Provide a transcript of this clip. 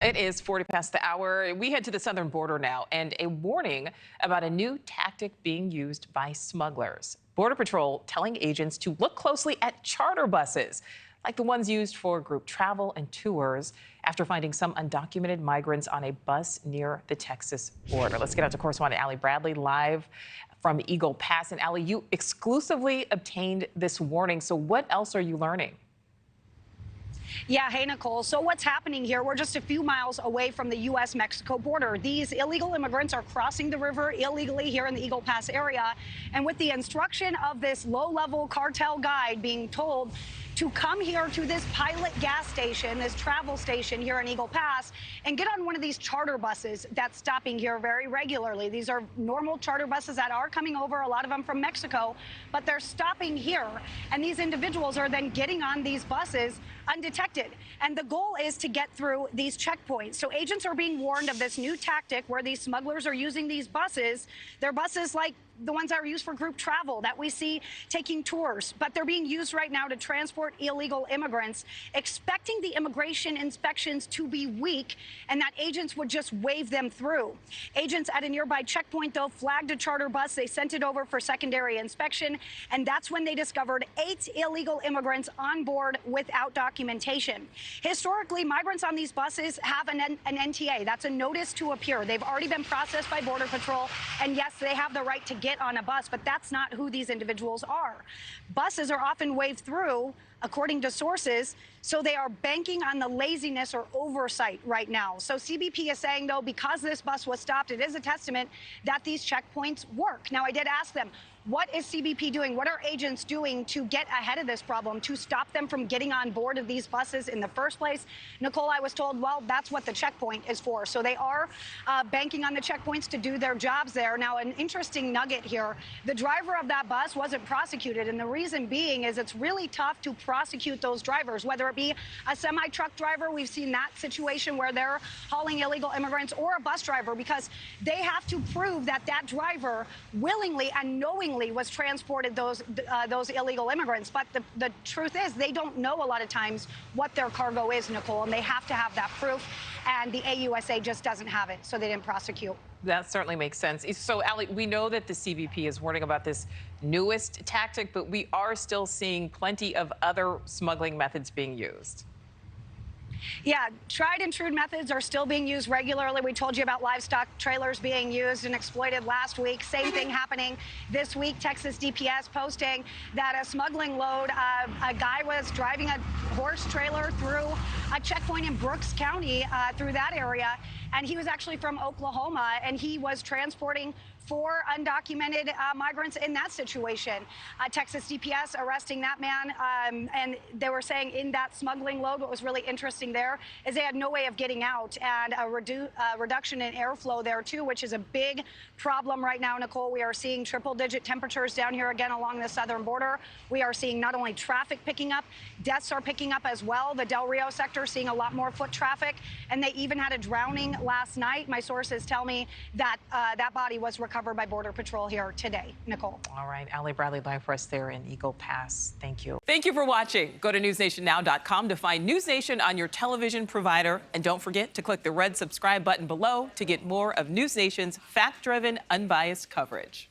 It is 40 past the hour. We head to the southern border now, and a warning about a new tactic being used by smugglers. Border Patrol telling agents to look closely at charter buses, like the ones used for group travel and tours, after finding some undocumented migrants on a bus near the Texas border. Let's get out to correspondent Allie Bradley live from Eagle Pass. And Allie, you exclusively obtained this warning. So what else are you learning? Yeah, hey, Nicole. So what's happening here? We're just a few miles away from the U.S.-Mexico border. These illegal immigrants are crossing the river illegally here in the Eagle Pass area. And with the instruction of this low-level cartel guide being told to come here to this pilot gas station, this travel station here in Eagle Pass, and get on one of these charter buses that's stopping here very regularly. These are normal charter buses that are coming over, a lot of them from Mexico, but they're stopping here. And these individuals are then getting on these buses undetected. And the goal is to get through these checkpoints. So agents are being warned of this new tactic where these smugglers are using these buses. They're buses like the ones that are used for group travel that we see taking tours, but they're being used right now to transport illegal immigrants, expecting the immigration inspections to be weak and that agents would just wave them through. Agents at a nearby checkpoint, though, flagged a charter bus. They sent it over for secondary inspection, and that's when they discovered 8 illegal immigrants on board without documentation. Historically, migrants on these buses have an NTA. That's a notice to appear. They've already been processed by Border Patrol, and yes, they have the right to get on a bus, but that's not who these individuals are. Buses are often waved through, according to sources, so they are banking on the laziness or oversight right now. So CBP is saying, though, because this bus was stopped, it is a testament that these checkpoints work. Now, I did ask them, what is CBP doing? What are agents doing to get ahead of this problem, to stop them from getting on board of these buses in the first place? Nicole, I was told, well, that's what the checkpoint is for. So they are banking on the checkpoints to do their jobs there. Now, an interesting nugget here, the driver of that bus wasn't prosecuted. And the reason being is it's really tough to prosecute those drivers, whether it be a semi-truck driver. We've seen that situation where they're hauling illegal immigrants, or a bus driver, because they have to prove that that driver willingly and knowingly was transported those illegal immigrants. But the truth is, they don't know a lot of times what their cargo is, Nicole, and they have to have that proof. And the AUSA just doesn't have it, so they didn't prosecute. That certainly makes sense. So, Allie, we know that the CBP is warning about this newest tactic, but we are still seeing plenty of other smuggling methods being used. Yeah, tried and true methods are still being used regularly. We told you about livestock trailers being used and exploited last week. Same thing happening this week. Texas DPS posting that a smuggling load, a guy was driving a horse trailer through a checkpoint in Brooks County, through that area, and he was actually from Oklahoma, and he was transporting 4 undocumented migrants in that situation. Texas DPS arresting that man, and they were saying in that smuggling load, what was really interesting there is they had no way of getting out, and a reduction in airflow there too, which is a big problem right now, Nicole. We are seeing triple-digit temperatures down here again along the southern border. We are seeing not only traffic picking up, deaths are picking up as well. The Del Rio sector seeing a lot more foot traffic, and they even had a drowning last night. My sources tell me that that body was recovered by Border Patrol here today. Nicole. All right, Allie Bradley live for us there in Eagle Pass. Thank you. Thank you for watching. Go to newsnationnow.com to find News Nation on your television provider. And don't forget to click the red subscribe button below to get more of News Nation's fact-driven, unbiased coverage.